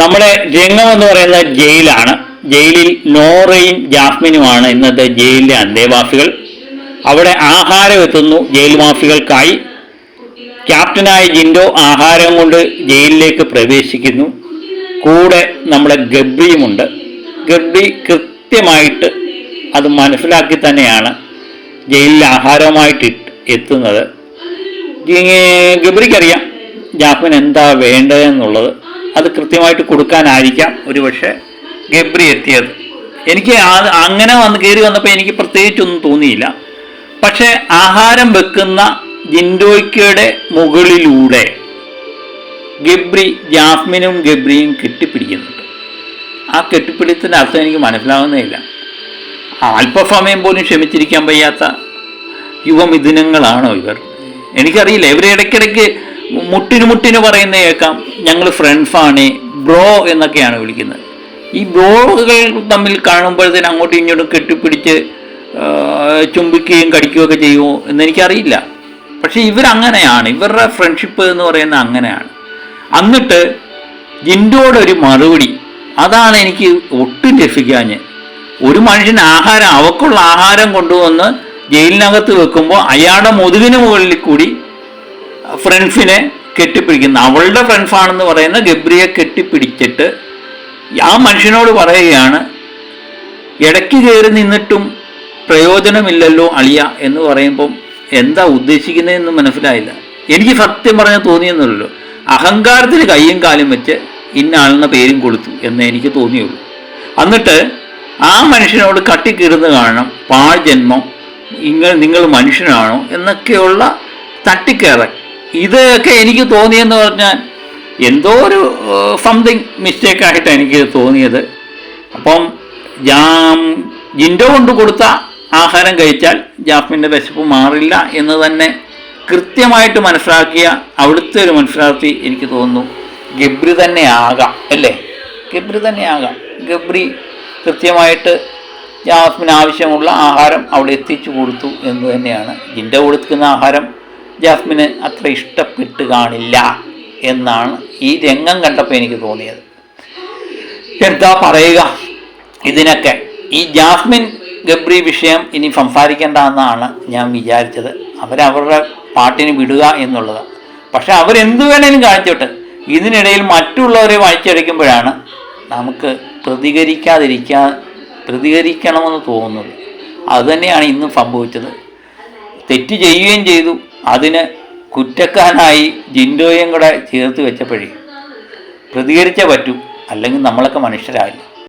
നമ്മുടെ രംഗം എന്ന് പറയുന്നത് ജയിലാണ്. ജയിലിൽ നോറയും ജാസ്മിനുമാണ് ഇന്നത്തെ ജയിലിലെ അന്തേവാസികൾ. അവിടെ ആഹാരം എത്തുന്നു ജയിൽവാസികൾക്കായി. ക്യാപ്റ്റനായ ജിൻഡോ ആഹാരം കൊണ്ട് ജയിലിലേക്ക് പ്രവേശിക്കുന്നു. കൂടെ നമ്മുടെ ഗബ്രിയുമുണ്ട്. ഗബ്രി കൃത്യമായിട്ട് അത് മനസ്സിലാക്കി തന്നെയാണ് ജയിലിൽ ആഹാരവുമായിട്ട് എത്തുന്നത്. ഗബ്രിക്കറിയാം ജാസ്മിൻ എന്താ വേണ്ടതെന്നുള്ളത്. അത് കൃത്യമായിട്ട് കൊടുക്കാനായിരിക്കാം ഒരുപക്ഷെ ഗബ്രി എത്തിയത്. എനിക്ക് അങ്ങനെ കയറി വന്നപ്പോൾ എനിക്ക് പ്രത്യേകിച്ചൊന്നും തോന്നിയില്ല. പക്ഷേ ആഹാരം വെക്കുന്ന ജിൻഡോയ്ക്കയുടെ മുകളിലൂടെ ഗബ്രി ജാസ്മിനും ഗബ്രിയും കെട്ടിപ്പിടിക്കുന്നുണ്ട്. ആ കെട്ടിപ്പിടിച്ചതിൻ്റെ അർത്ഥം എനിക്ക് മനസ്സിലാവുന്നേയില്ല. അല്പസമയം പോലും ക്ഷമിച്ചിരിക്കാൻ വയ്യാത്ത യുവമിഥുനങ്ങളാണോ ഇവർ? എനിക്കറിയില്ല. ഇവർ ഇടയ്ക്കിടയ്ക്ക് മുട്ടിന് പറയുന്ന കേൾക്കാം, ഞങ്ങൾ ഫ്രണ്ട്സാണ്, ബ്രോ എന്നൊക്കെയാണ് വിളിക്കുന്നത്. ഈ ബ്രോകൾ തമ്മിൽ കാണുമ്പോഴത്തേന് അങ്ങോട്ടും ഇങ്ങോട്ടും കെട്ടിപ്പിടിച്ച് ചുംബിക്കുകയും കടിക്കുകയൊക്കെ ചെയ്യുമോ എന്നെനിക്കറിയില്ല. പക്ഷെ ഇവരങ്ങനെയാണ്, ഇവരുടെ ഫ്രണ്ട്ഷിപ്പ് എന്ന് പറയുന്നത് അങ്ങനെയാണ്. എന്നിട്ട് ജിൻഡോയുടെ ഒരു മറുപടി, അതാണ് എനിക്ക് ഒട്ടും രസിക്കാഞ്ഞ്. ഒരു മനുഷ്യൻ അവക്കുള്ള ആഹാരം കൊണ്ടുവന്ന് ജയിലിനകത്ത് വെക്കുമ്പോൾ അയാളുടെ മുതുകിന് മുകളിൽ കൂടി ഫ്രണ്ട്സിനെ കെട്ടിപ്പിടിക്കുന്ന, അവളുടെ ഫ്രണ്ട്സാണെന്ന് പറയുന്ന ഗബ്രിയെ കെട്ടിപ്പിടിച്ചിട്ട് ആ മനുഷ്യനോട് പറയുകയാണ്, ഇടയ്ക്ക് കയറി നിന്നിട്ടും പ്രയോജനമില്ലല്ലോ അളിയ എന്ന് പറയുമ്പം എന്താ ഉദ്ദേശിക്കുന്നതെന്ന് മനസ്സിലായില്ല. എനിക്ക് സത്യം പറഞ്ഞാൽ തോന്നിയെന്നുള്ളൂ. അഹങ്കാരത്തിൽ കയ്യും കാലും വെച്ച് ഇന്നാളെന്ന പേരും കൊടുത്തു എന്ന് എനിക്ക് തോന്നിയുള്ളൂ. എന്നിട്ട് ആ മനുഷ്യനോട് കട്ടിക്കീറുന്ന കാണണം, പാഴ് ജന്മം, നിങ്ങൾ മനുഷ്യനാണോ എന്നൊക്കെയുള്ള തട്ടിക്കയറൽ. ഇതൊക്കെ എനിക്ക് തോന്നിയെന്ന് പറഞ്ഞാൽ എന്തോ ഒരു സംതിങ് മിസ്റ്റേക്കായിട്ടാണ് എനിക്ക് തോന്നിയത്. അപ്പം ജിൻഡോ കൊണ്ട് കൊടുത്ത ആഹാരം കഴിച്ചാൽ ജാസ്മിൻ്റെ വിശപ്പ് മാറില്ല എന്ന് തന്നെ കൃത്യമായിട്ട് മനസ്സിലാക്കിയ അവിടുത്തെ ഒരു മനസ്സിലാക്കി എനിക്ക് തോന്നുന്നു ഗബ്രി തന്നെ ആകാം, അല്ലേ? ഗബ്രി തന്നെ ആകാം. ഗബ്രി കൃത്യമായിട്ട് ജാസ്മിന് ആവശ്യമുള്ള ആഹാരം അവിടെ എത്തിച്ചു കൊടുത്തു എന്ന് തന്നെയാണ്. ജിൻഡോ കൊടുക്കുന്ന ആഹാരം ജാസ്മിന് അത്ര ഇഷ്ടപ്പെട്ട് കാണില്ല എന്നാണ് ഈ രംഗം കണ്ടപ്പോൾ എനിക്ക് തോന്നിയത്. എന്താ പറയുക ഇതിനൊക്കെ? ഈ ജാസ്മിൻ ഗബ്രി വിഷയം ഇനി സംസാരിക്കേണ്ട എന്നാണ് ഞാൻ വിചാരിച്ചത്. അവരവരുടെ പാട്ടിന് വിടുക എന്നുള്ളത്. പക്ഷെ അവരെന്തു വേണേലും കാണിച്ചോട്ടെ, ഇതിനിടയിൽ മറ്റുള്ളവരെ വലിച്ചടിക്കുമ്പോഴാണ് നമുക്ക് പ്രതികരിക്കണമെന്ന് തോന്നുന്നത്. അതുതന്നെയാണ് ഇന്നും സംഭവിച്ചത്. തെറ്റ് ചെയ്യുകയും ചെയ്തു. അതിന് കുറ്റക്കാരനായി ജിൻഡോയും കൂടെ ചേർത്ത് വെച്ചപ്പോഴേ പ്രതികരിച്ചേ പറ്റൂ, അല്ലെങ്കിൽ നമ്മളൊക്കെ മനുഷ്യരായില്ല.